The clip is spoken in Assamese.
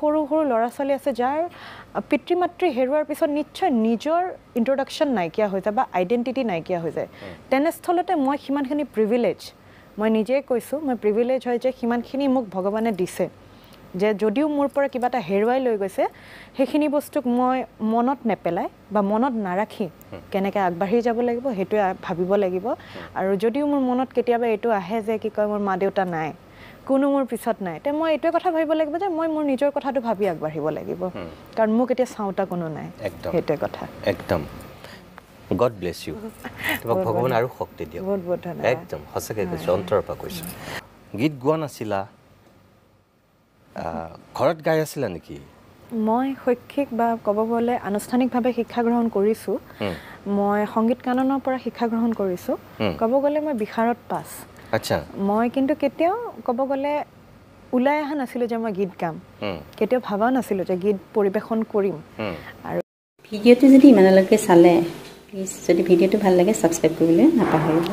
সৰু সৰু ল'ৰা ছোৱালী আছে যাৰ পিতৃ মাতৃ হেৰুৱাৰ পিছত নিশ্চয় নিজৰ ইন্ট্ৰডাকশ্যন নাইকিয়া হৈ যায় বা আইডেণ্টিটি নাইকিয়া হৈ যায় তেনেস্থলতে মই সিমানখিনি প্ৰিভিলেজ মই নিজে কৈছোঁ মই প্ৰিভিলেজ হয় যে সিমানখিনি মোক ভগৱানে দিছে যে যদিও মোৰ পৰা কিবা এটা হেৰুৱাই লৈ গৈছে সেইখিনি বস্তুক মই মনত নেপেলাই বা মনত নাৰাখি কেনেকৈ আগবাঢ়ি যাব লাগিব সেইটোৱে ভাবিব লাগিব আৰু যদিও মোৰ মনত কেতিয়াবা এইটো আহে যে কি কয় মোৰ মা দেউতা নাই কোনো মোৰ পিছত নাই তে মই এইটোৱে কথা ভাবিব লাগিব যে মই মোৰ নিজৰ কথাটো ভাবি আগবাঢ়িব লাগিব কাৰণ মোক এতিয়া চাওঁতা কোনো নাই সেইটোৱে কথা একদম গড ব্লেছ ইউ তোমাক ভগৱান আৰু শক্তি দিয়ক বহুত বহুত ধন্যবাদ একদম সঁচাকৈ কৈছোঁ অন্তৰৰ পৰা কৈছোঁ গীত গোৱা নাছিলা ঘৰত গাই আছিলা নেকি মই শৈক্ষিক বা ক'ব গ'লে আনুষ্ঠানিকভাৱে শিক্ষা গ্ৰহণ কৰিছোঁ মই সংগীত গানৰ পৰা শিক্ষা গ্ৰহণ কৰিছোঁ ক'ব গ'লে মই বিশাৰত পাছ আচ্ছা মই কিন্তু কেতিয়াও ক'ব গ'লে ওলাই অহা নাছিলোঁ যে মই গীত গাম কেতিয়াও ভাবা নাছিলোঁ যে গীত পৰিৱেশন কৰিম আৰু ভিডিঅ'টো যদি ইমানলৈকে চালে প্লিজ যদি ভিডিঅ'টো ভাল লাগে ছাবস্ক্ৰাইব কৰিবলৈ নাপাহৰিব